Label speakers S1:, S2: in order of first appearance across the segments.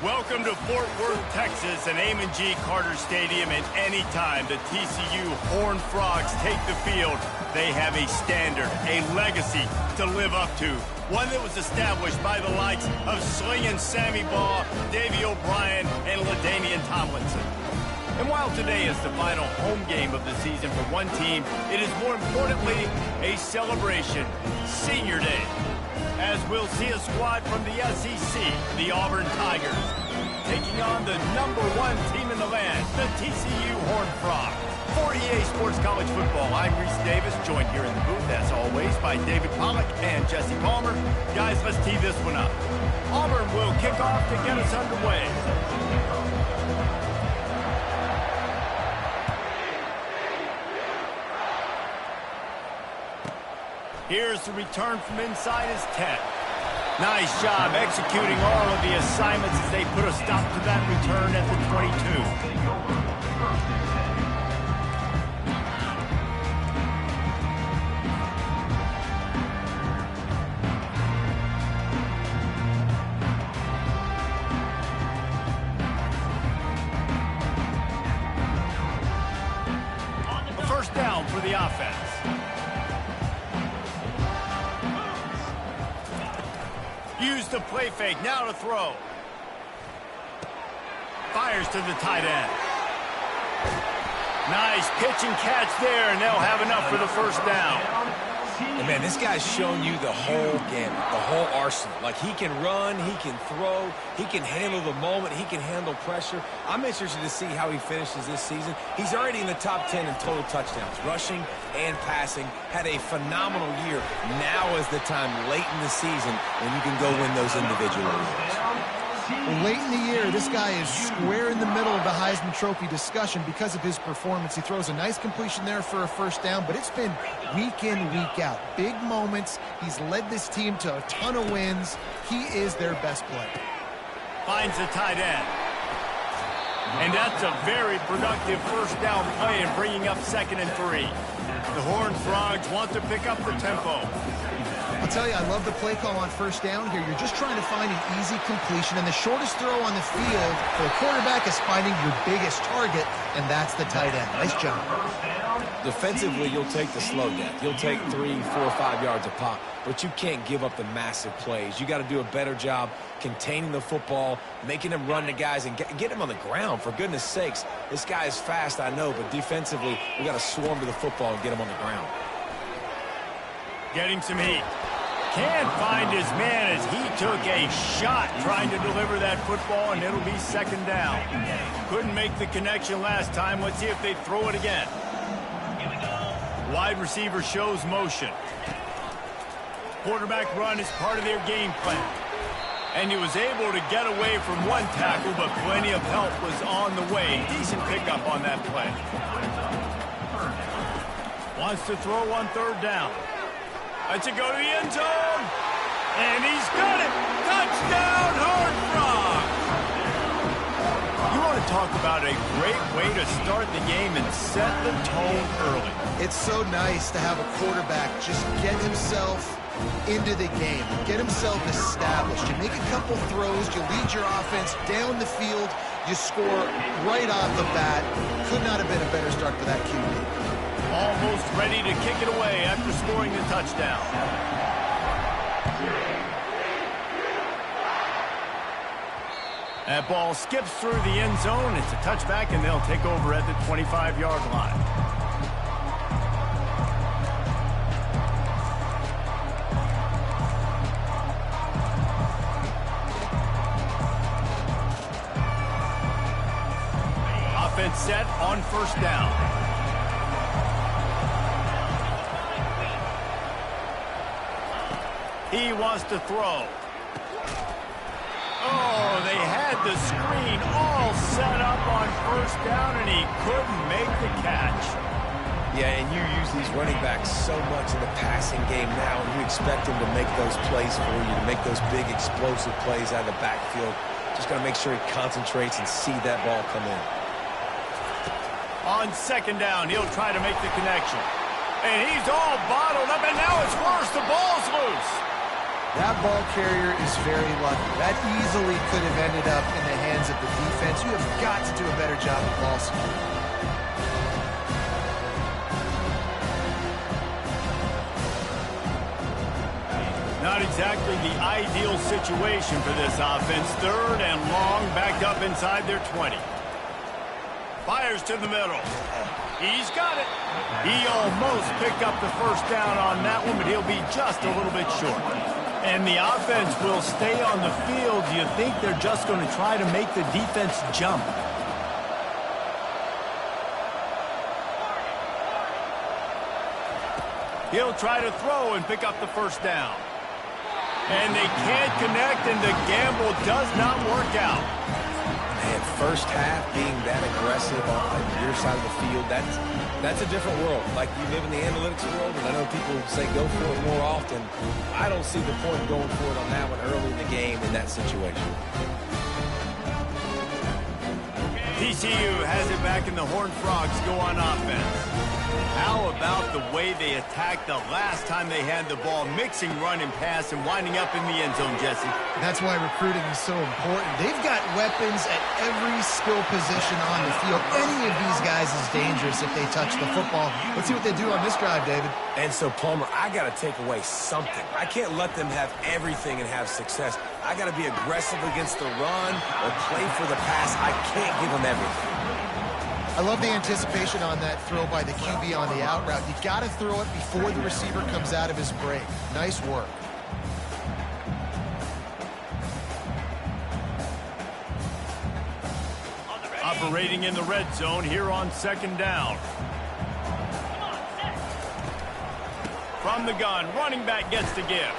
S1: Welcome to Fort Worth, Texas, and Amon G. Carter Stadium, and anytime the TCU Horned Frogs take the field, they have a standard, a legacy to live up to. One that was established by the likes of Slingin' Sammy Baugh, Davey O'Brien, and LaDainian Tomlinson. And while today is the final home game of the season for one team, it is more importantly a celebration, Senior Day, as we'll see a squad from the SEC, the Auburn Tigers, taking on the #1 team in the land, the TCU Horned Frogs. For EA Sports College Football, I'm Reese Davis, joined here in the booth, as always, by David Pollack and Jesse Palmer. Guys, let's tee this one up. Auburn will kick off to get us underway. Here's the return from inside his 10. Nice job executing all of the assignments as they put a stop to that return at the 22. A first down for the offense. Use the play fake, now to throw. Fires to the tight end. Nice pitch and catch there, and they'll have enough for the first down.
S2: And man, this guy's shown you the whole gamut, the whole arsenal. Like, he can run, he can throw, he can handle the moment, he can handle pressure. I'm interested to see how he finishes this season. He's already in the top 10 in total touchdowns, rushing and passing. Had a phenomenal year. Now is the time, late in the season, when you can go win those individual awards.
S3: Late in the year, this guy is square in the middle of the Heisman Trophy discussion because of his performance. He throws a nice completion there for a first down, but it's been week in, week out. Big moments. He's led this team to a ton of wins. He is their best player.
S1: Finds the tight end. And that's a very productive first down play in bringing up 2nd and 3. The Horned Frogs want to pick up the tempo.
S3: I'll tell you, I love the play call on first down here. You're just trying to find an easy completion, and the shortest throw on the field for the quarterback is finding your biggest target, and that's the tight end. Nice job.
S2: Defensively, you'll take the slow death. You'll take 3, 4, 5 yards a pop, but you can't give up the massive plays. You got to do a better job containing the football, making him run to guys, and get him on the ground, for goodness sakes. This guy is fast, I know, but defensively, we got to swarm to the football and get him on the ground.
S1: Getting some heat. Can't find his man as he took a shot trying to deliver that football, and it'll be 2nd down. Couldn't make the connection last time. Let's see if they throw it again. Wide receiver shows motion. Quarterback run is part of their game plan. And he was able to get away from one tackle, but plenty of help was on the way. Decent pickup on that play. Wants to throw on 3rd down. Lets it go to the end zone. And he's got it. Touchdown, Horned Frogs. You want to talk about a great way to start the game and set the tone early.
S3: It's so nice to have a quarterback just get himself into the game, get himself established. You make a couple throws, you lead your offense down the field, you score right off the bat. Could not have been a better start for that QB.
S1: Almost ready to kick it away after scoring the touchdown. That ball skips through the end zone. It's a touchback, and they'll take over at the 25-yard line. Offense set on first down. He wants to throw. Oh, they had the screen all set up on first down, and he couldn't make the catch.
S2: Yeah, and you use these running backs so much in the passing game now, and you expect them to make those plays for you, to make those big explosive plays out of the backfield. Just got to make sure he concentrates and see that ball come in.
S1: On 2nd down, he'll try to make the connection. And he's all bottled up, and now it's worse. The ball's loose.
S3: That ball carrier is very lucky. That easily could have ended up in the hands of the defense. You have got to do a better job of ball security.
S1: Not exactly the ideal situation for this offense. 3rd and long, backed up inside their 20. Fires to the middle. He's got it. He almost picked up the first down on that one, but he'll be just a little bit short. And the offense will stay on the field. You think they're just going to try to make the defense jump. He'll try to throw and pick up the first down. And they can't connect, and the gamble does not work out.
S2: Man, first half being that aggressive on your side of the field, that's a different world. Like, you live in the analytics world, and I know people say go for it more often. I don't see the point going for it on that one early in the game in that situation.
S1: TCU has it back, and the Horned Frogs go on offense. How about the way they attacked the last time they had the ball, mixing run and pass and winding up in the end zone, Jesse?
S3: That's why recruiting is so important. They've got weapons at every skill position on the field. Any of these guys is dangerous if they touch the football. Let's see what they do on this drive, David.
S2: And so, Palmer, I got to take away something. I can't let them have everything and have success. I got to be aggressive against the run or play for the pass. I can't give them everything.
S3: I love the anticipation on that throw by the QB on the out route. You got to throw it before the receiver comes out of his break. Nice work.
S1: Operating in the red zone here on 2nd down. From the gun, running back gets the give.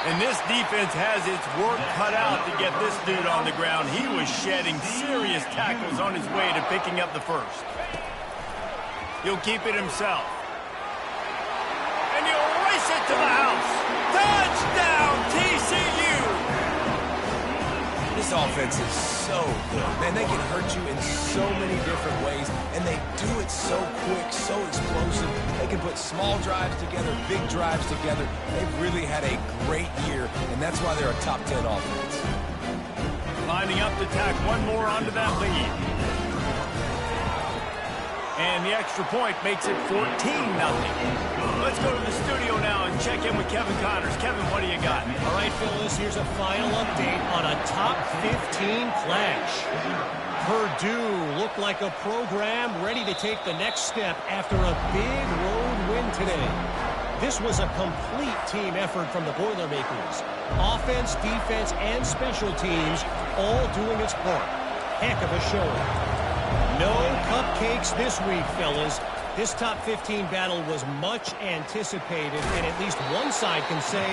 S1: And this defense has its work cut out to get this dude on the ground. He was shedding serious tackles on his way to picking up the first. He'll keep it himself. And he'll race it to the house. Touchdown, TCU!
S2: This offense is so good. Man, they can hurt you in so many different ways, and they do it so quick, so explosive. They can put small drives together, big drives together. They've really had a great year, and that's why they're a top 10 offense.
S1: Lining up to tack one more onto that lead. And the extra point makes it 14-0. Let's go to the studio now and check in with Kevin Connors. Kevin, what do you got?
S4: All right, Phyllis, here's a final update on a top 15 clash. Purdue looked like a program ready to take the next step after a big road win today. This was a complete team effort from the Boilermakers. Offense, defense, and special teams all doing its part. Heck of a showing. No cupcakes this week, fellas. This top 15 battle was much anticipated, and at least one side can say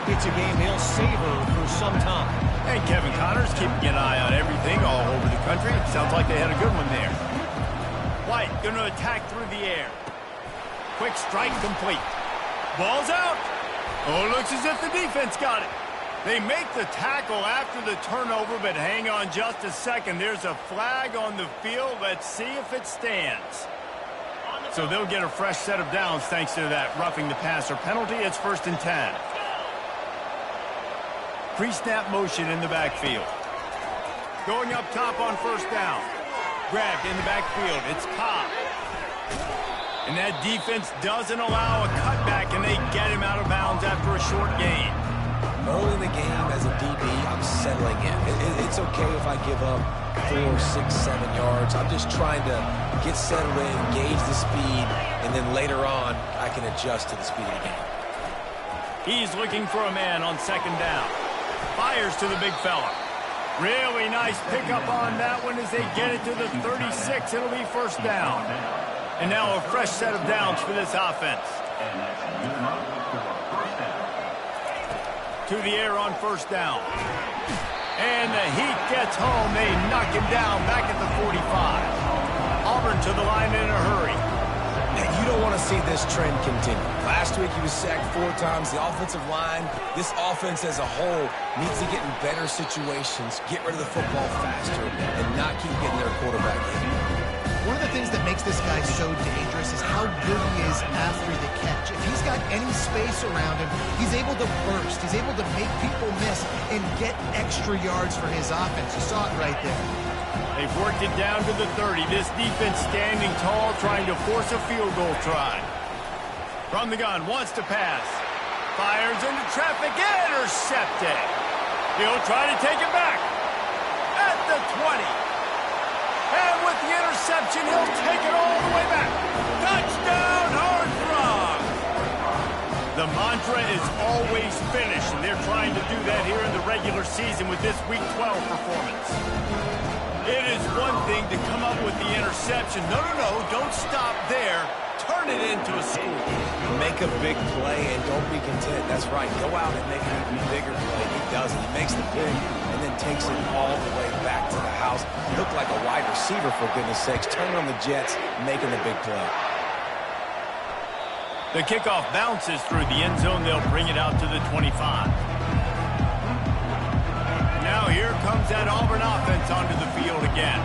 S4: it's a game they'll savor for some time.
S1: And Kevin Connors keeping an eye on everything all over the country. Sounds like they had a good one there. White going to attack through the air. Quick strike complete. Ball's out. Oh, looks as if the defense got it. They make the tackle after the turnover, but hang on just a second. There's a flag on the field. Let's see if it stands. So they'll get a fresh set of downs thanks to that roughing the passer penalty. It's 1st and 10. Pre-snap motion in the backfield. Going up top on 1st down. Grabbed in the backfield. It's Cobb. And that defense doesn't allow a cutback, and they get him out of bounds after a short gain.
S2: Early in the game, as a DB, I'm settling in. It's okay if I give up 4, 6, 7 yards. I'm just trying to get settled in, gauge the speed, and then later on, I can adjust to the speed of the game.
S1: He's looking for a man on 2nd down. Fires to the big fella. Really nice pickup on that one as they get it to the 36. It'll be 1st down. And now a fresh set of downs for this offense. To the air on 1st down. And the Heat gets home. They knock him down back at the 45. Auburn to the line in a hurry.
S2: Now, you don't want to see this trend continue. Last week he was sacked 4 times. The offensive line, this offense as a whole, needs to get in better situations, get rid of the football faster, and not keep getting their quarterback in.
S3: One of the things that makes this guy so dangerous is how good he is after the catch. If he's got any space around him, he's able to burst. He's able to make people miss and get extra yards for his offense. You saw it right there.
S1: They've worked it down to the 30. This defense standing tall, trying to force a field goal try. From the gun, wants to pass. Fires into traffic, intercepted. He'll try to take it back. At the 20. And with the interception, he'll take it all the way back. Touchdown, Horned Frogs! The mantra is always finish, and they're trying to do that here in the regular season with this Week 12 performance. It is one thing to come up with the interception. No, don't stop there. Turn it into a score.
S2: Make a big play and don't be content. That's right. Go out and make an even bigger play. He does it. He makes the pick and then takes it all the way back to the house. Looked like a wide receiver, for goodness sakes. Turning on the Jets, making the big play.
S1: The kickoff bounces through the end zone. They'll bring it out to the 25. Now here comes that Auburn offense onto the field again.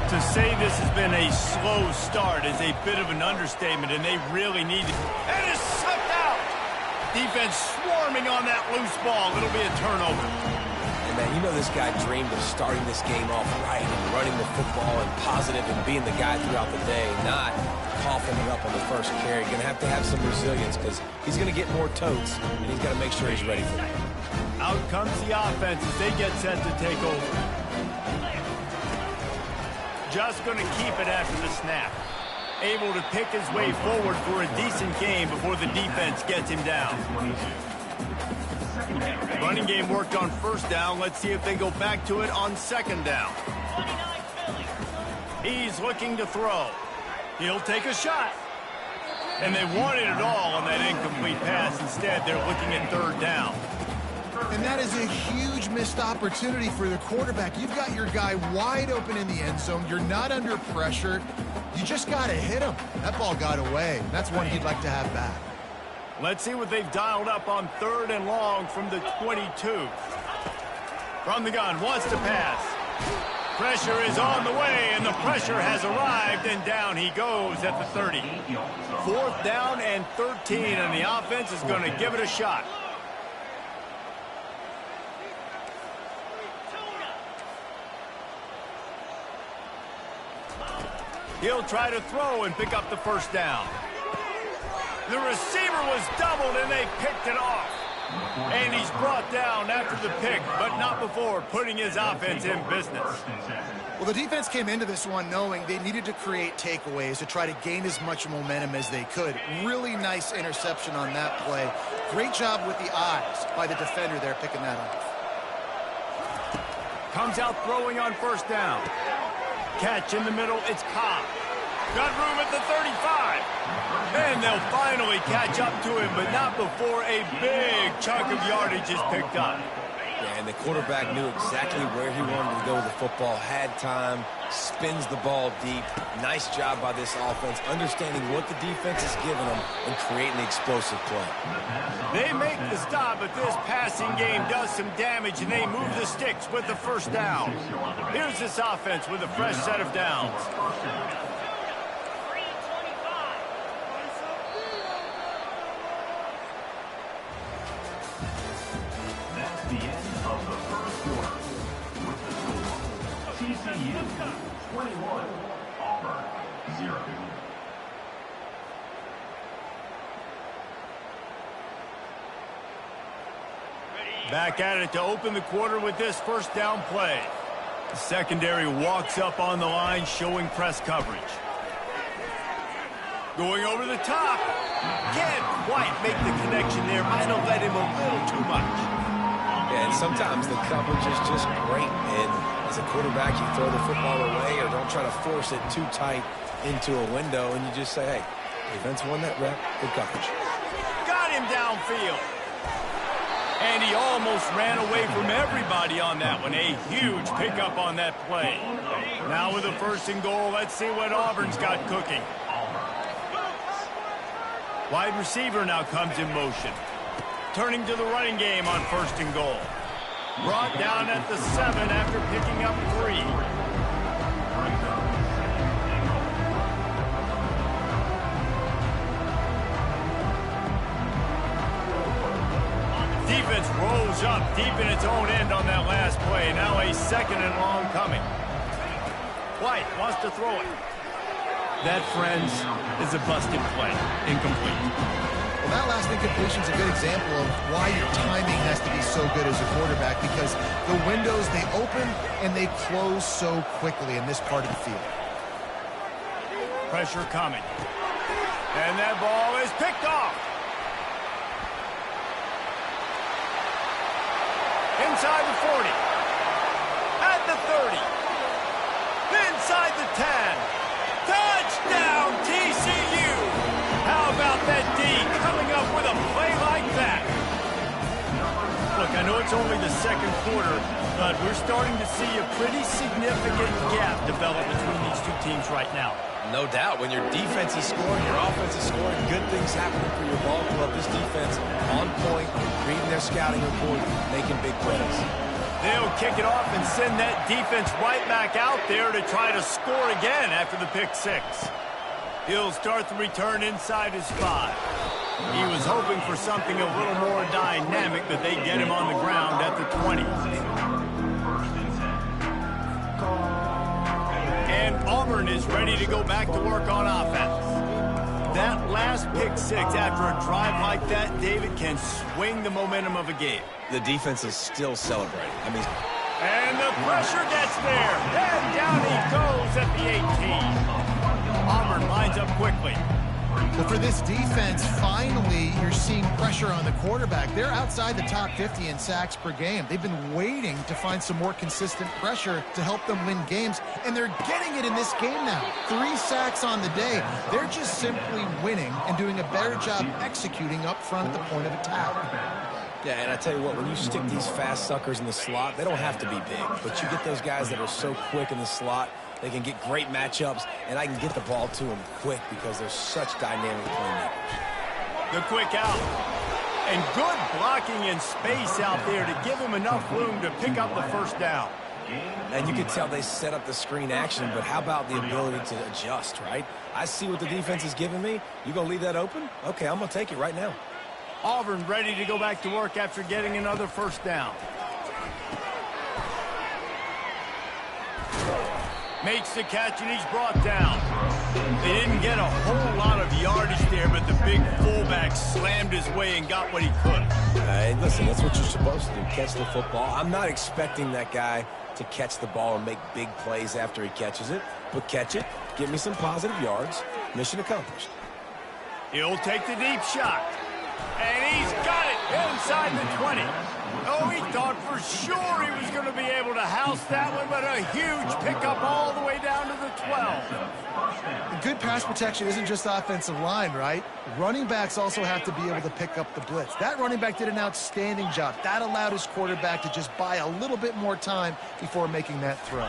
S1: To say this has been a slow start is a bit of an understatement, and they really need it. And it's sucked out! Defense swarming on that loose ball. It'll be a turnover.
S2: And man, you know this guy dreamed of starting this game off right and running the football and positive and being the guy throughout the day, not coughing it up on the first carry. Going to have some resilience because he's going to get more totes, and he's got to make sure he's ready for it.
S1: Out comes the offense as they get set to take over. Just going to keep it after the snap. Able to pick his way forward for a decent game before the defense gets him down. Running game worked on first down. Let's see if they go back to it on second down. He's looking to throw. He'll take a shot. And they wanted it all on that incomplete pass. Instead, they're looking at third down.
S3: And that is a huge missed opportunity for the quarterback. You've got your guy wide open in the end zone. You're not under pressure. You just got to hit him. That ball got away. That's one he'd like to have back.
S1: Let's see what they've dialed up on third and long from the 22. From the gun, wants to pass. Pressure is on the way, and the pressure has arrived, and down he goes at the 30. Fourth down and 13, and the offense is going to give it a shot. He'll try to throw and pick up the first down. The receiver was doubled, and they picked it off. And he's brought down after the pick, but not before putting his offense in business.
S3: Well, the defense came into this one knowing they needed to create takeaways to try to gain as much momentum as they could. Really nice interception on that play. Great job with the eyes by the defender there picking that off.
S1: Comes out throwing on first down. Catch in the middle, it's Cobb. Got room at the 35. And they'll finally catch up to him, but not before a big chunk of yardage is picked up.
S2: Yeah, and the quarterback knew exactly where he wanted to go with the football, had time, spins the ball deep. Nice job by this offense, understanding what the defense is giving them and creating the explosive play.
S1: They make the stop, but this passing game does some damage, and they move the sticks with the first down. Here's this offense with a fresh set of downs.
S5: The end of the first quarter with the score TCU 21, Auburn 0.
S1: Back at it to open the quarter with this first down play. The secondary walks up on the line, showing press coverage. Going over the top. Can't quite make the connection there. Might have let him a little too much.
S2: Yeah, and sometimes the coverage is just great. And as a quarterback, you throw the football away or don't try to force it too tight into a window, and you just say, hey, defense won that rep, good coverage.
S1: Got him downfield. And he almost ran away from everybody on that one. A huge pickup on that play. Now with a first and goal, let's see what Auburn's got cooking. Wide receiver now comes in motion. Turning to the running game on first and goal. Brought down at the 7 after picking up 3. goes up deep in its own end on that last play. Now a second and long coming. White wants to throw it. That, friends, is a busted play. Incomplete.
S3: Well, that last incompletion is a good example of why your timing has to be so good as a quarterback, because the windows, they open and they close so quickly in this part of the field.
S1: Pressure coming. And that ball is picked off. Inside the 40. At the 30. Inside the 10. Touchdown, TCU! How about that D coming up with a play like that? Look, I know it's only the second quarter, but we're starting to see a pretty significant gap develop between these two teams right now.
S2: No doubt. When your defense is scoring, your offense is scoring, good things happening for your ball club. This defense on point, reading their scouting report, making big plays.
S1: They'll kick it off and send that defense right back out there to try to score again after the pick six. He'll start the return inside his 5. He was hoping for something a little more dynamic, but they get him on the ground at the 20. And Auburn is ready to go back to work on offense. That last pick six after a drive like that, David, can swing the momentum of a game.
S2: The defense is still celebrating.
S1: And the pressure gets there. And down he goes at the 18. Auburn lines up quickly.
S3: Well, for this defense, finally, you're seeing pressure on the quarterback. They're outside the top 50 in sacks per game. They've been waiting to find some more consistent pressure to help them win games, and they're getting it in this game now. 3 sacks on the day. They're just simply winning and doing a better job executing up front at the point of attack.
S2: Yeah, and I tell you what, when you stick these fast suckers in the slot, they don't have to be big, but you get those guys that are so quick in the slot, they can get great matchups, and I can get the ball to them quick because they're such dynamic playmakers.
S1: The quick out. And good blocking in space out there to give him enough room to pick up the first down.
S2: And you can tell they set up the screen action, but how about the ability to adjust, right? I see what the defense is giving me. You going to leave that open? Okay, I'm going to take it right now.
S1: Auburn ready to go back to work after getting another first down. Makes the catch, and he's brought down. They didn't get a whole lot of yardage there, but the big fullback slammed his way and got what he could.
S2: Hey, listen, that's what you're supposed to do, catch the football. I'm not expecting that guy to catch the ball and make big plays after he catches it, but catch it, give me some positive yards, mission accomplished.
S1: He'll take the deep shot. And he's got it inside the 20. Oh, he thought for sure he was going to be able to house that one, but a huge pickup all the way down to the 12.
S3: Good pass protection isn't just offensive line, right? Running backs also have to be able to pick up the blitz. That running back did an outstanding job. That allowed his quarterback to just buy a little bit more time before making that throw.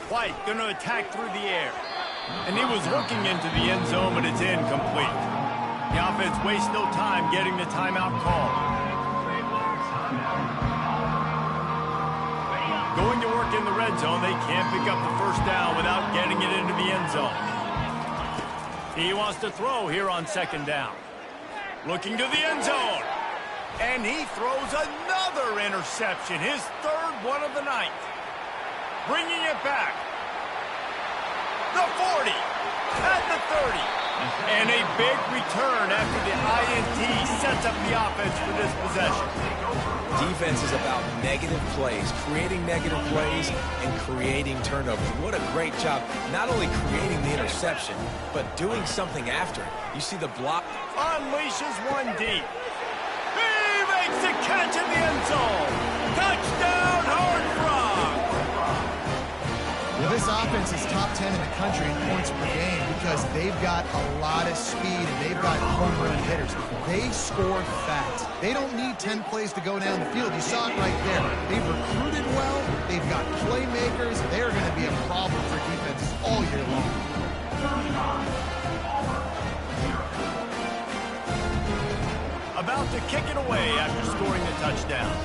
S1: White going to attack through the air. And he was looking into the end zone, but it's incomplete. The offense wastes no time getting the timeout call. Going to work in the red zone, they can't pick up the first down without getting it into the end zone. He wants to throw here on second down. Looking to the end zone. And he throws another interception, his third one of the night. Bringing it back. The 40, at the 30. And a big return after the INT sets up the offense for this possession.
S2: Defense is about negative plays, creating negative plays and creating turnovers. What a great job, not only creating the interception, but doing something after it. You see the block.
S1: Unleashes one deep. He makes the catch in the end zone. Touchdown, Horned Frogs!
S3: Well, this offense is top 10 in the country in points per game because they've got a lot of speed and they've got home run hitters. They score fast. They don't need 10 plays to go down the field. You saw it right there. They've recruited well. They've got playmakers. They're going to be a problem for defenses all year long.
S1: About to kick it away after scoring the touchdown.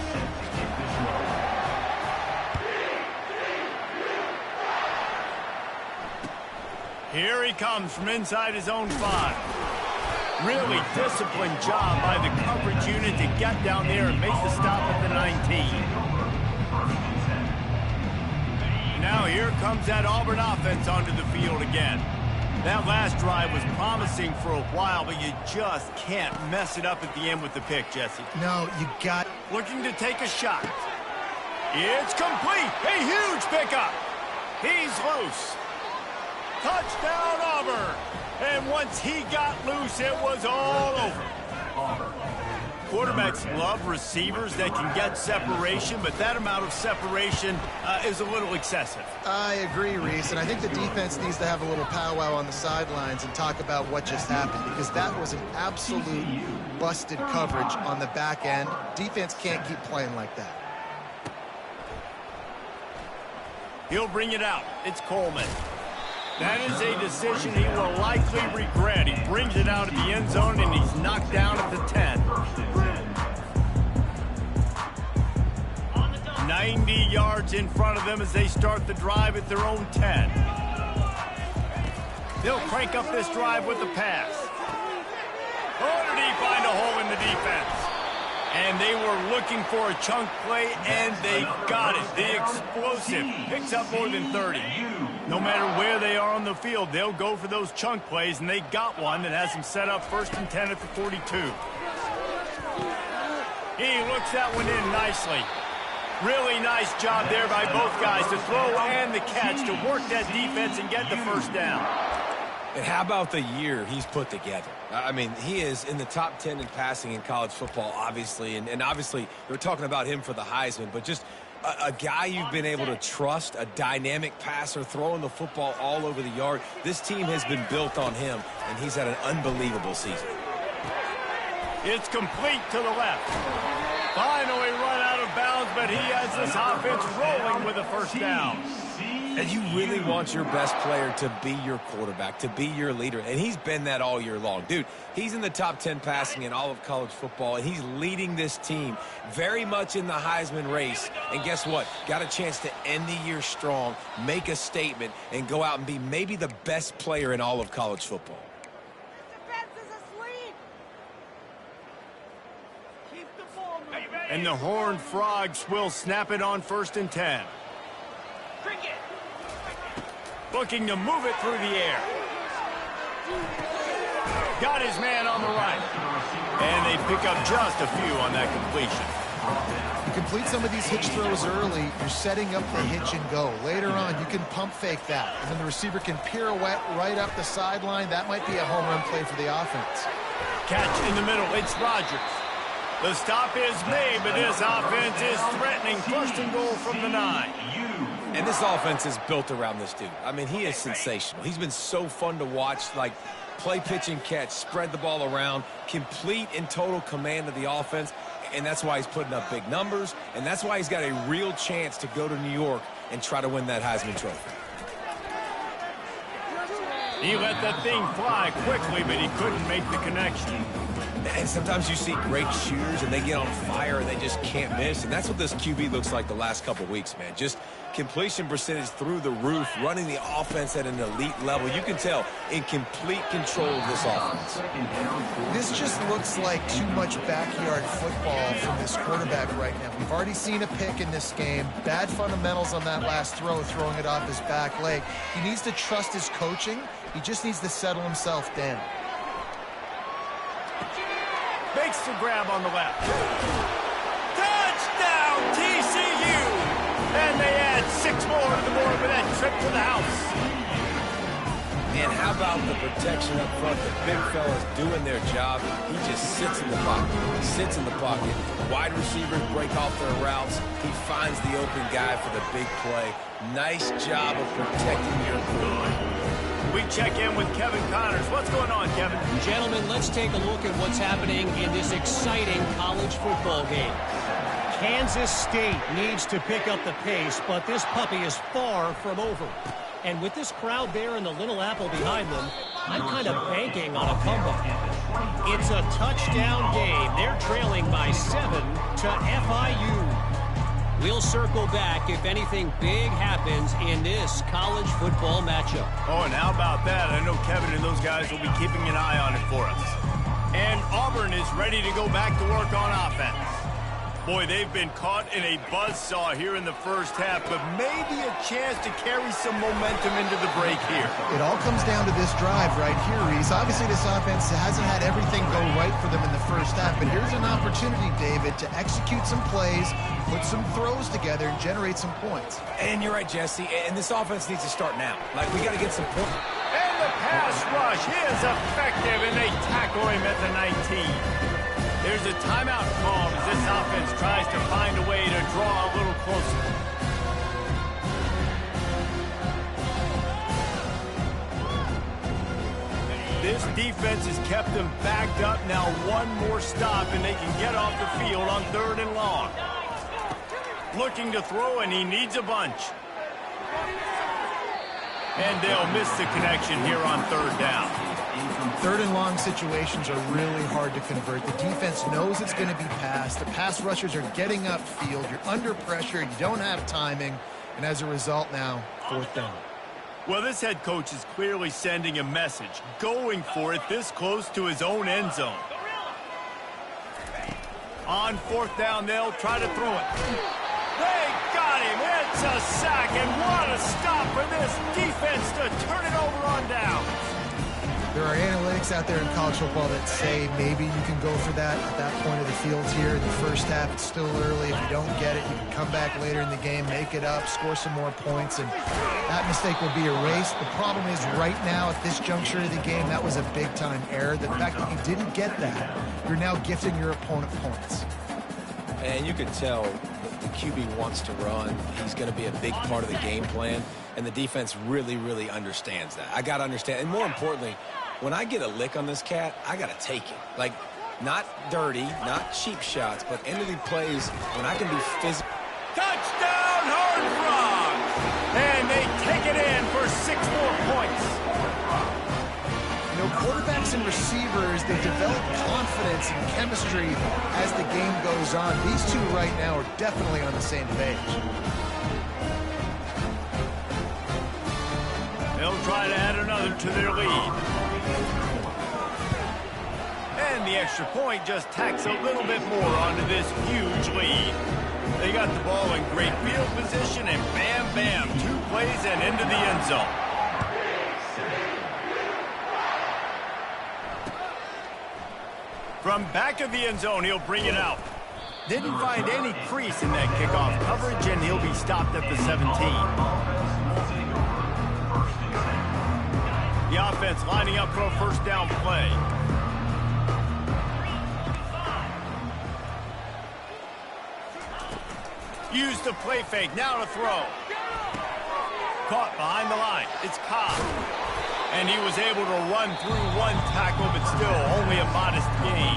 S1: Here he comes from inside his own 5. Really disciplined job by the coverage unit to get down there and make the stop at the 19. Now here comes that Auburn offense onto the field again. That last drive was promising for a while, but you just can't mess it up at the end with the pick, Jesse.
S3: No, you got...
S1: Looking to take a shot. It's complete. A huge pickup. He's loose. Touchdown, Auburn. And once he got loose, it was all over. Quarterbacks love receivers that can get separation, but that amount of separation is a little excessive.
S3: I agree, Reese, and I think the defense needs to have a little powwow on the sidelines and talk about what just happened, because that was an absolute busted coverage on the back end. Defense can't keep playing like that.
S1: He'll bring it out. It's Coleman. That is a decision he will likely regret. He brings it out of the end zone, and he's knocked down at the 10. 90 yards in front of them as they start the drive at their own 10. They'll crank up this drive with the pass. Oh, did he find a hole in the defense? And they were looking for a chunk play, and they got it. The explosive picks up more than 30. No matter where they are on the field, they'll go for those chunk plays, and they got one that has them set up 1st and 10 at the 42. He looks that one in nicely. Really nice job there by both guys to throw and the catch to work that defense and get the first down.
S2: And how about the year he's put together? I mean, he is in the top 10 in passing in college football, obviously. And obviously, we're talking about him for the Heisman, but just a guy you've been able to trust, a dynamic passer, throwing the football all over the yard. This team has been built on him, and he's had an unbelievable season.
S1: It's complete to the left. Finally run out of bounds, but he has this offense rolling with a first down.
S2: And you really want your best player to be your quarterback, to be your leader. And he's been that all year long. Dude, he's in the top 10 passing in all of college football, and he's leading this team very much in the Heisman race. And guess what? Got a chance to end the year strong, make a statement, and go out and be maybe the best player in all of college football.
S1: And the Horned Frogs will snap it on 1st and 10. Looking to move it through the air. Got his man on the right. And they pick up just a few on that completion.
S3: You complete some of these hitch throws early, you're setting up the hitch and go. Later on, you can pump fake that. And then the receiver can pirouette right up the sideline. That might be a home run play for the offense.
S1: Catch in the middle. It's Rodgers. The stop is made, but this offense is threatening. 1st and goal from the 9.
S2: And this offense is built around this dude. I mean, he is sensational. He's been so fun to watch, like play, pitch, and catch, spread the ball around, complete and total command of the offense, and that's why he's putting up big numbers, and that's why he's got a real chance to go to New York and try to win that Heisman Trophy.
S1: He let that thing fly quickly, but he couldn't make the connection.
S2: And sometimes you see great shooters, and they get on fire, and they just can't miss. And that's what this QB looks like the last couple of weeks, man. Just completion percentage through the roof, running the offense at an elite level. You can tell in complete control of this offense.
S3: This just looks like too much backyard football from this quarterback right now. We've already seen a pick in this game. Bad fundamentals on that last throw, throwing it off his back leg. He needs to trust his coaching. He just needs to settle himself down.
S1: Makes the grab on the left. Touchdown, TCU! And they add 6 more to the board with that trip to the house.
S2: And how about the protection up front? The big fellas doing their job. He just sits in the pocket. Sits in the pocket. Wide receivers break off their routes. He finds the open guy for the big play. Nice job of protecting your quarterback.
S1: We check in with Kevin Connors. What's going on, Kevin?
S4: Gentlemen, let's take a look at what's happening in this exciting college football game. Kansas State needs to pick up the pace, but this puppy is far from over. And with this crowd there and the Little Apple behind them, I'm kind of banking on a comeback. It's a touchdown game. They're trailing by 7 to FIU. We'll circle back if anything big happens in this college football matchup.
S1: Oh, and how about that? I know Kevin and those guys will be keeping an eye on it for us. And Auburn is ready to go back to work on offense. Boy, they've been caught in a buzzsaw here in the first half, but maybe a chance to carry some momentum into the break here.
S3: It all comes down to this drive right here, Reese. Obviously, this offense hasn't had everything go right for them in the first half, but here's an opportunity, David, to execute some plays, put some throws together, and generate some points.
S2: And you're right, Jesse, and this offense needs to start now. Like, we got to get some points.
S1: And the pass rush is effective, and they tackle him at the 19. There's a timeout called as this offense tries to find a way to draw a little closer. This defense has kept them backed up. Now one more stop, and they can get off the field on 3rd and long. Looking to throw, and he needs a bunch. And they'll miss the connection here on 3rd down.
S3: 3rd and long situations are really hard to convert. The defense knows it's going to be passed. The pass rushers are getting upfield. You're under pressure. You don't have timing. And as a result now, 4th down.
S1: Well, this head coach is clearly sending a message, going for it this close to his own end zone. On 4th down, they'll try to throw it. They got him. It's a sack, and what a stop for this defense to turn it over on down.
S3: There are analytics out there in college football that say maybe you can go for that at that point of the field here in the first half. It's still early. If you don't get it, you can come back later in the game, make it up, score some more points, and that mistake will be erased. The problem is right now at this juncture of the game, that was a big-time error. The fact that you didn't get that, you're now gifting your opponent points.
S2: And you can tell the QB wants to run. He's going to be a big part of the game plan, and the defense really, really understands that. I got to understand, and more importantly, when I get a lick on this cat, I got to take it. Like, not dirty, not cheap shots, but end of the plays when I can be physical.
S1: Touchdown, Horned Frogs! And they take it in for 6 more points.
S3: You know, quarterbacks and receivers, they develop confidence and chemistry as the game goes on. These two right now are definitely on the same page.
S1: They'll try to add another to their lead. And the extra point just tacks a little bit more onto this huge lead. They got the ball in great field position, and bam, bam, 2 plays and into the end zone. From back of the end zone, he'll bring it out. Didn't find any crease in that kickoff coverage, and he'll be stopped at the 17. The offense lining up for a 1st down play. Use the play fake, now to throw. Caught behind the line, it's Cobb. And he was able to run through 1 tackle, but still only a modest gain.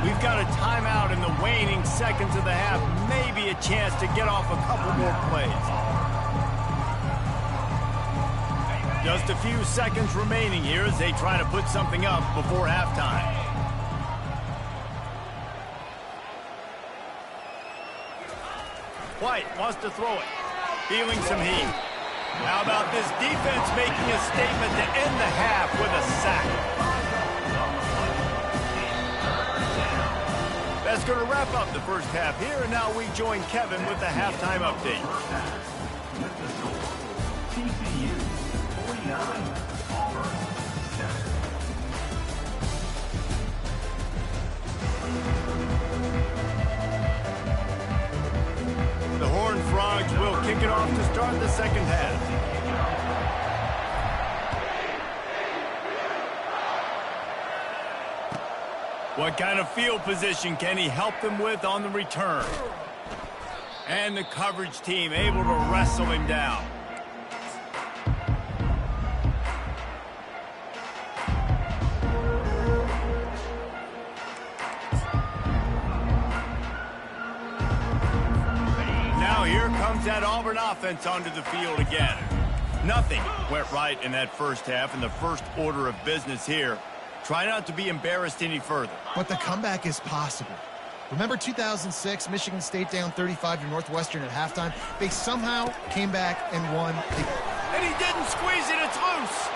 S1: We've got a timeout in the waning seconds of the half, maybe a chance to get off a couple more plays. Just a few seconds remaining here as they try to put something up before halftime. White wants to throw it. Feeling some heat. How about this defense making a statement to end the half with a sack? That's going to wrap up the first half here, and now we join Kevin with the halftime update.
S5: With the score, TCU 49, Auburn 7.
S1: The Horned Frogs will kick it off to start the second half. What kind of field position can he help them with on the return? And the coverage team able to wrestle him down. Here comes that Auburn offense onto the field again. Nothing went right in that first half, in the first order of business here. Try not to be embarrassed any further.
S3: But the comeback is possible. Remember 2006, Michigan State down 35 to Northwestern at halftime? They somehow came back and won.
S1: And he didn't squeeze it, it's loose.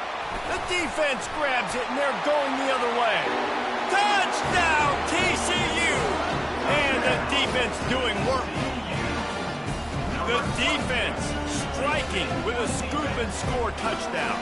S1: The defense grabs it, and they're going the other way. Touchdown, TCU! And the defense doing work. The defense striking with a scoop and score touchdown.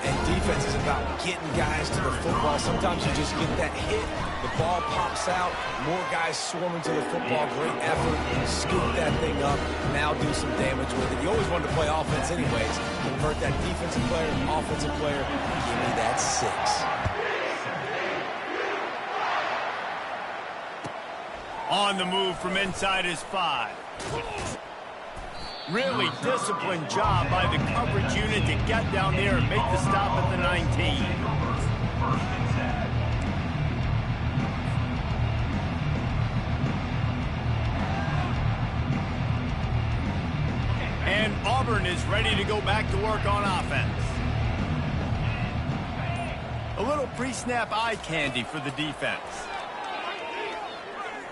S2: And defense is about getting guys to the football. Sometimes you just get that hit, the ball pops out, more guys swarming to the football. Great effort, scoop that thing up, now do some damage with it. You always wanted to play offense anyways. Convert that defensive player, offensive player, give me that 6.
S1: On the move from inside his 5. Really disciplined job by the coverage unit to get down there and make the stop at the 19. And Auburn is ready to go back to work on offense. A little pre-snap eye candy for the defense.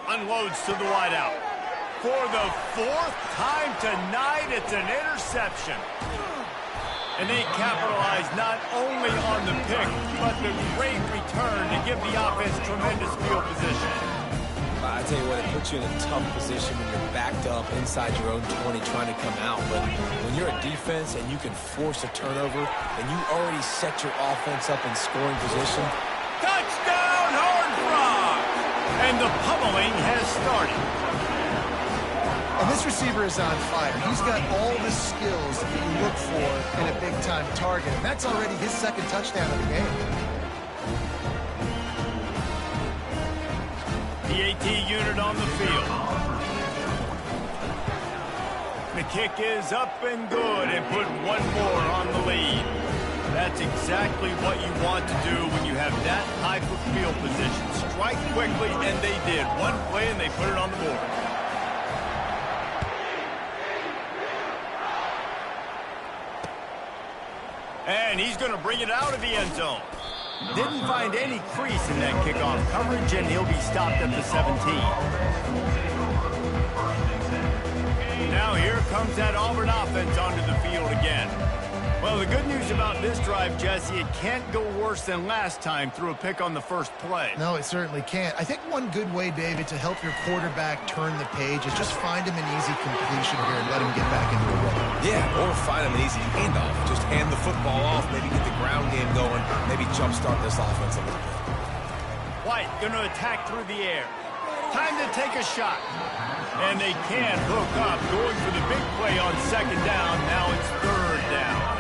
S1: Unloads to the wideout. For the 4th time tonight, it's an interception. And they capitalize not only on the pick, but the great return to give the offense tremendous field position.
S2: I tell you what, it puts you in a tough position when you're backed up inside your own 20 trying to come out. But when you're a defense and you can force a turnover and you already set your offense up in scoring position.
S1: Touchdown, Horned Frog! And the pummeling has started.
S3: And this receiver is on fire. He's got all the skills that you look for in a big-time target. And that's already his 2nd touchdown of the game.
S1: The AT unit on the field. The kick is up and good and put one more on the lead. That's exactly what you want to do when you have that type of field position. Strike quickly, and they did. One play, and they put it on the board. And he's going to bring it out of the end zone. Didn't find any crease in that kickoff coverage, and he'll be stopped at the 17. Now here comes that Auburn offense onto the field again. Well, the good news about this drive, Jesse, it can't go worse than last time through a pick on the first play.
S3: No, it certainly can't. I think one good way, David, to help your quarterback turn the page is just find him an easy completion here and let him get back into the run.
S2: Yeah, or find him an easy handoff. Just hand the football off, maybe get the ground game going, maybe jumpstart this offense a little bit.
S1: White going to attack through the air. Time to take a shot. And they can't hook up, going for the big play on 2nd down. Now it's 3rd down.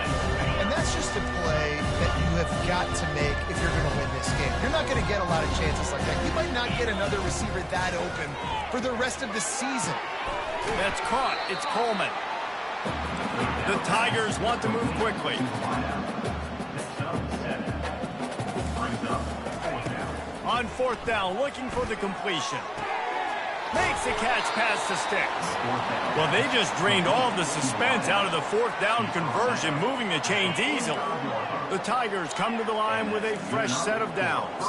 S3: And that's just a play that you have got to make if you're going to win this game. You're not going to get a lot of chances like that. You might not get another receiver that open for the rest of the season.
S1: That's caught. It's Coleman. The Tigers want to move quickly. On 4th down, looking for the completion. Makes a catch past the sticks. Well, they just drained all the suspense out of the 4th down conversion, moving the chains easily. The Tigers come to the line with a fresh set of downs.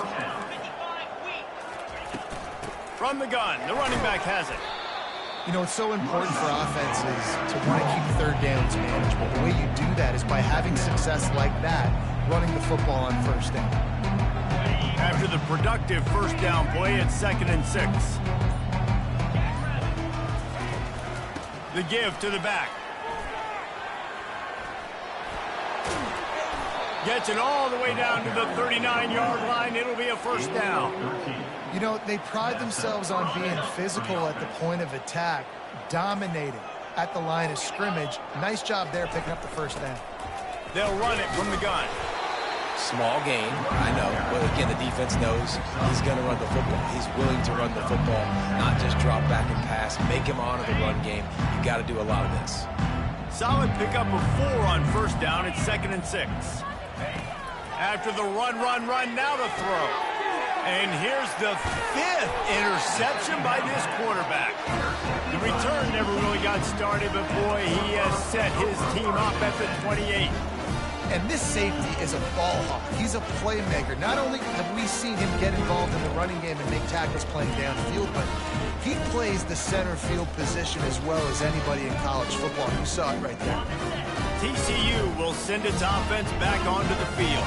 S1: From the gun, the running back has it.
S3: You know, it's so important for offenses to want to keep 3rd downs manageable. The way you do that is by having success like that, running the football on 1st down.
S1: After the productive 1st down play, it's 2nd and 6. The give to the back. Gets it all the way down to the 39-yard line. It'll be a 1st down.
S3: You know, they pride themselves on being physical at the point of attack, dominating at the line of scrimmage. Nice job there picking up the 1st down.
S1: They'll run it from the gun.
S2: Small gain, I know. But again, the defense knows he's going to run the football. He's willing to run the football, not just drop back and pass. Make him honor the run game. You got to do a lot of this.
S1: Solid pickup of 4 on 1st down. It's 2nd and 6. After the run, now the throw. And here's the 5th interception by this quarterback. The return never really got started, but boy, he has set his team up at the 28.
S3: And this safety is a ball hawk. He's a playmaker. Not only have we seen him get involved in the running game and make tackles playing downfield, but he plays the center field position as well as anybody in college football. You saw it right there.
S1: TCU will send its offense back onto the field.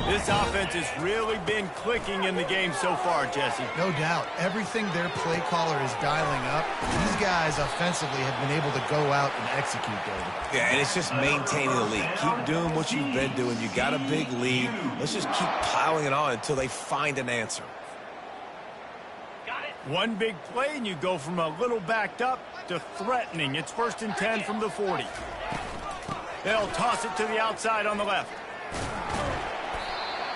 S1: This offense has really been clicking in the game so far, Jesse.
S3: No doubt. Everything their play caller is dialing up, these guys offensively have been able to go out and execute, David.
S2: Yeah, and it's just maintaining the lead. Keep doing what you've been doing. You got a big lead. Let's just keep piling it on until they find an answer.
S1: One big play, and you go from a little backed up to threatening. It's 1st and 10 from the 40. They'll toss it to the outside on the left.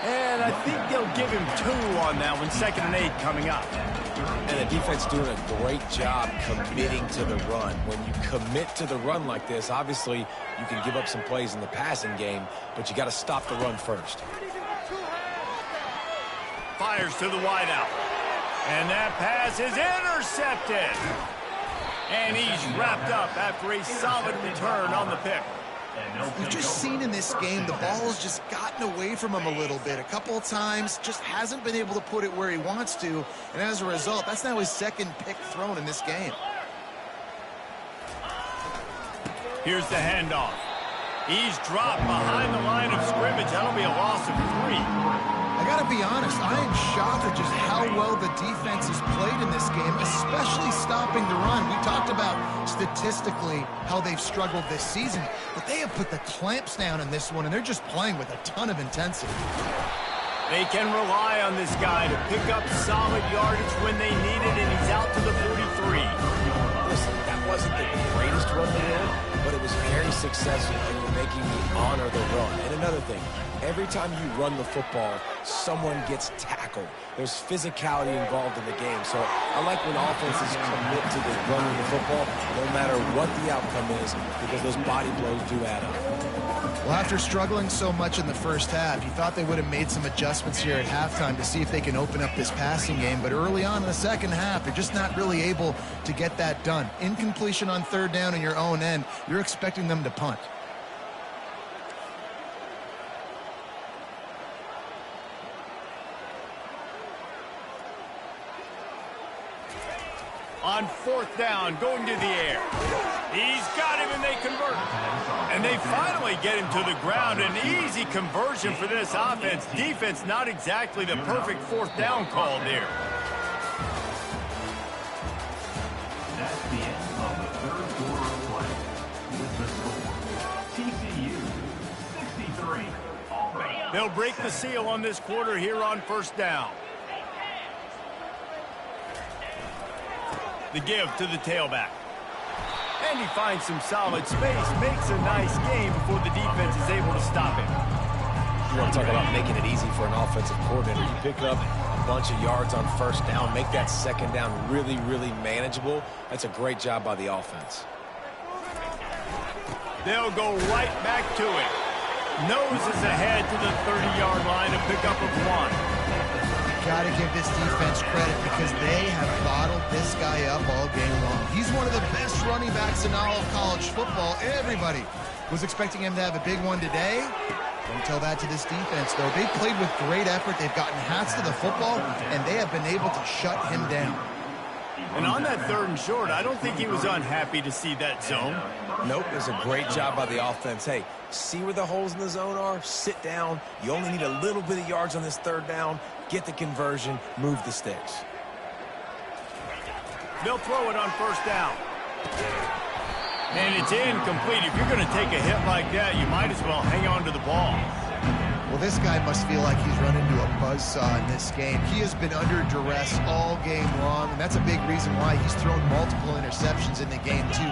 S1: And I think they'll give him 2 on that one. 2nd and 8 coming up.
S2: And the defense doing a great job committing to the run. When you commit to the run like this, obviously you can give up some plays in the passing game, but you got to stop the run first.
S1: Fires to the wideout. And that pass is intercepted. And he's wrapped up after a solid return on the pick.
S3: We've just seen in this game the ball has just gotten away from him a little bit. A couple of times, just hasn't been able to put it where he wants to. And as a result, that's now his 2nd pick thrown in this game.
S1: Here's the handoff. He's dropped behind the line of scrimmage. That'll be a loss of 3.
S3: I got to be honest, I am shocked at just how well the defense has played in this game, especially stopping the run. We talked about statistically how they've struggled this season, but they have put the clamps down in this one, and they're just playing with a ton of intensity.
S1: They can rely on this guy to pick up solid yardage when they need it, and he's out to the 43.
S2: Listen, that wasn't the greatest run in the world, but it was very successful, and you're making me honor the run. And another thing, every time you run the football, someone gets tackled. There's physicality involved in the game. So I like when offenses commit to the running the football, no matter what the outcome is, because those body blows do add up.
S3: Well, after struggling so much in the first half, you thought they would have made some adjustments here at halftime to see if they can open up this passing game. But early on in the second half, they're just not really able to get that done. Incompletion on 3rd down in your own end, you're expecting them to punt.
S1: On 4th down, going to the air. He's got him, and they convert. And they finally get him to the ground. An easy conversion for this offense. Defense, not exactly the perfect 4th down call there.
S5: That's the end of the 3rd quarter of play. With the score, TCU 63. Auburn.
S1: They'll break the seal on this quarter here on 1st down. The give to the tailback. And he finds some solid space, makes a nice game before the defense is able to stop him.
S2: You want to talk about making it easy for an offensive coordinator. You pick up a bunch of yards on 1st down, make that 2nd down really, really manageable. That's a great job by the offense.
S1: They'll go right back to it. Noses ahead to the 30-yard line, a pickup of 1.
S3: Got to give this defense credit because they have bottled this guy up all game long. He's one of the best running backs in all of college football. Everybody was expecting him to have a big one today. Don't tell that to this defense, though. They played with great effort. They've gotten hats to the football, and they have been able to shut him down.
S1: And on that 3rd and short, I don't think he was unhappy to see that zone.
S2: Nope, it was a great job by the offense. Hey, see where the holes in the zone are? Sit down. You only need a little bit of yards on this 3rd down. Get the conversion, move the sticks.
S1: They'll throw it on 1st down. And it's incomplete. If you're going to take a hit like that, you might as well hang on to the ball.
S3: Well, this guy must feel like he's run into a buzzsaw in this game. He has been under duress all game long, and that's a big reason why he's thrown multiple interceptions in the game, too.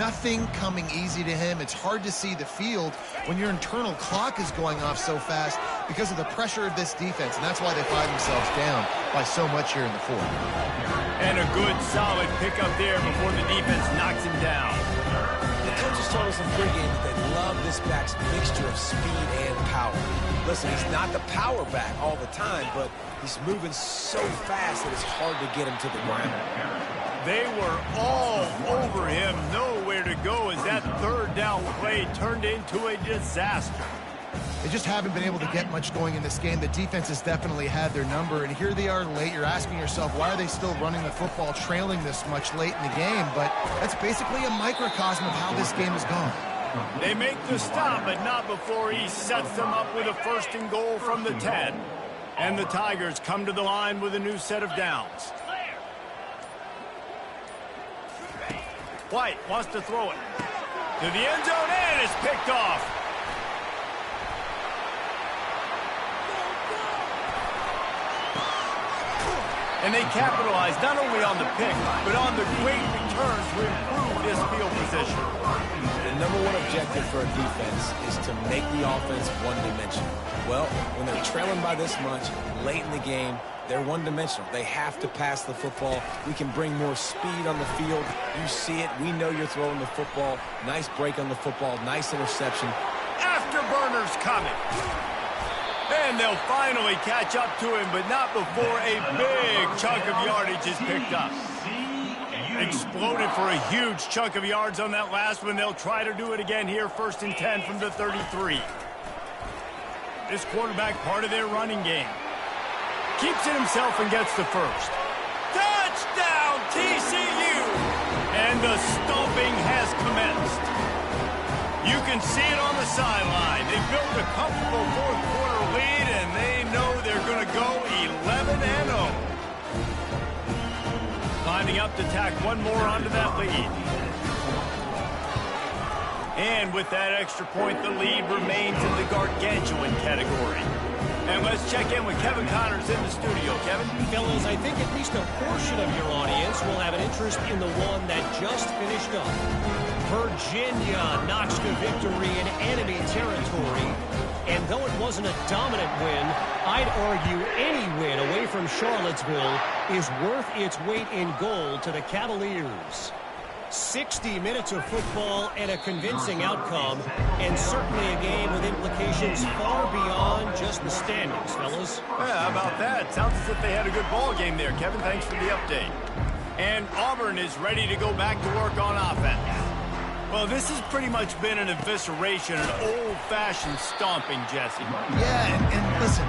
S3: Nothing coming easy to him. It's hard to see the field when your internal clock is going off so fast because of the pressure of this defense, and that's why they find themselves down by so much here in the 4th.
S1: And a good, solid pickup there before the defense knocks him down.
S2: The coaches told us in pregame that they love this back's mixture of speed and power. Listen, he's not the power back all the time, but he's moving so fast that it's hard to get him to the ground.
S1: They were all over him, nowhere to go as that 3rd down play turned into a disaster.
S3: They just haven't been able to get much going in this game. The defense has definitely had their number, and here they are late. You're asking yourself, why are they still running the football, trailing this much late in the game? But that's basically a microcosm of how this game has gone.
S1: They make the stop, but not before he sets them up with a 1st and goal from the 10. And the Tigers come to the line with a new set of downs. White wants to throw it to the end zone, and it's picked off. And they capitalize not only on the pick, but on the great return to improve this field position.
S2: The number one objective for a defense is to make the offense one-dimensional. Well, when they're trailing by this much, late in the game, they're one-dimensional. They have to pass the football. We can bring more speed on the field. You see it. We know you're throwing the football. Nice break on the football. Nice interception.
S1: Afterburners coming. And they'll finally catch up to him, but not before a big chunk of yardage is picked up. Exploded for a huge chunk of yards on that last one. They'll try to do it again here, 1st and 10 from the 33. This quarterback part of their running game. Keeps it himself and gets the 1st. Touchdown, TCU! And the stomping has commenced. You can see it on the sideline. They built a comfortable 4th quarter lead, and they know they're going to go 11-0. Lining up to tack one more onto that lead. And with that extra point, the lead remains in the gargantuan category. And let's check in with Kevin Connors in the studio. Kevin?
S4: Fellas, I think at least a portion of your audience will have an interest in the one that just finished up. Virginia knocks to victory in enemy territory. And though it wasn't a dominant win, I'd argue any win away from Charlottesville is worth its weight in gold to the Cavaliers. 60 minutes of football and a convincing outcome, and certainly a game with implications far beyond just the standings, fellas.
S1: Yeah, how about that? Sounds as if they had a good ball game there, Kevin. Thanks for the update. And Auburn is ready to go back to work on offense. Well, this has pretty much been an evisceration, an old-fashioned stomping, Jesse.
S3: Yeah, and listen,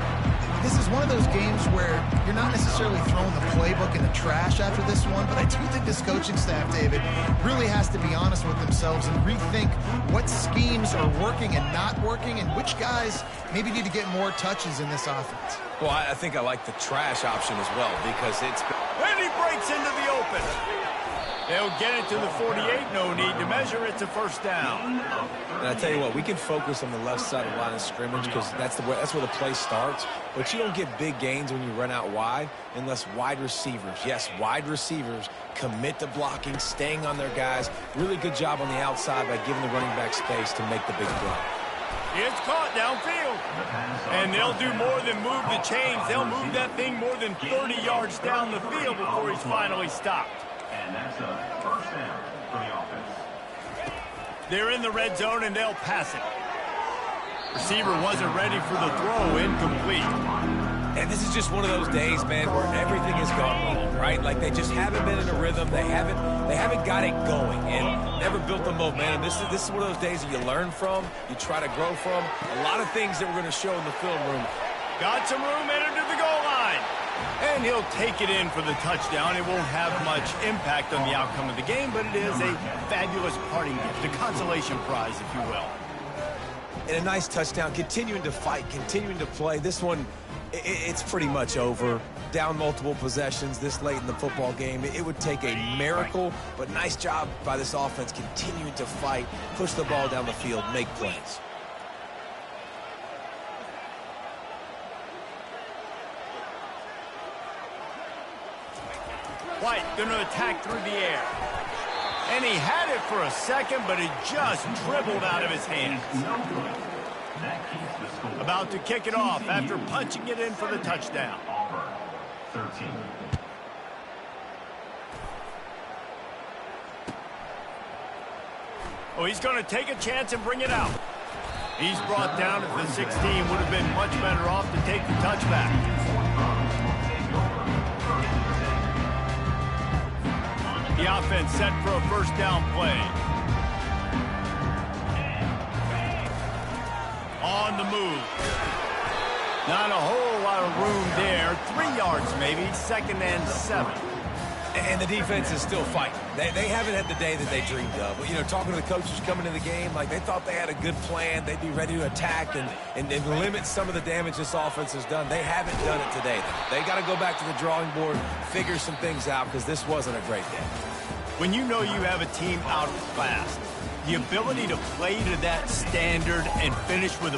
S3: this is one of those games where you're not necessarily throwing the playbook in the trash after this one, but I do think this coaching staff, David, really has to be honest with themselves and rethink what schemes are working and not working, and which guys maybe need to get more touches in this offense.
S2: Well, I think I like the trash option as well, because it's...
S1: And he breaks into the open. They'll get it to the 48. No need to measure. It's a 1st down.
S2: And I tell you what, we can focus on the left side of the line of scrimmage because that's where the play starts. But you don't get big gains when you run out wide unless wide receivers, yes, wide receivers, commit to blocking, staying on their guys. Really good job on the outside by giving the running back space to make the big play.
S1: It's caught downfield. And they'll do more than move the chains. They'll move that thing more than 30 yards down the field before he's finally stopped.
S5: And that's a 1st down for the offense.
S1: They're in the red zone, and they'll pass it. Receiver wasn't ready for the throw. Incomplete.
S2: And this is just one of those days, man, where everything has gone wrong, right? Like they just haven't been in a rhythm. They haven't got it going and never built the momentum. This is one of those days that you learn from, you try to grow from. A lot of things that we're going to show in the film room.
S1: Got some room, entered to the goal line. And he'll take it in for the touchdown. It won't have much impact on the outcome of the game, but it is a fabulous parting gift, a consolation prize, if you will.
S2: And a nice touchdown, continuing to fight, continuing to play. This one, it's pretty much over. Down multiple possessions this late in the football game. It would take a miracle, but nice job by this offense continuing to fight, push the ball down the field, make plays.
S1: White going to attack through the air. And he had it for a second, but it just dribbled out of his hands. About to kick it off after punching it in for the touchdown.
S5: 13.
S1: Oh, he's going to take a chance and bring it out. He's brought down at the 16. Would have been much better off to take the touchback. The offense set for a 1st down play. On the move. Not a whole lot of room there. 3 yards maybe. 2nd and 7.
S2: And the defense is still fighting. They haven't had the day that they dreamed of. But, you know, talking to the coaches coming into the game, like they thought they had a good plan. They'd be ready to attack and limit some of the damage this offense has done. They haven't done it today. They got to go back to the drawing board, figure some things out, because this wasn't a great day.
S1: When you know you have a team outclassed, the ability to play to that standard and finish with a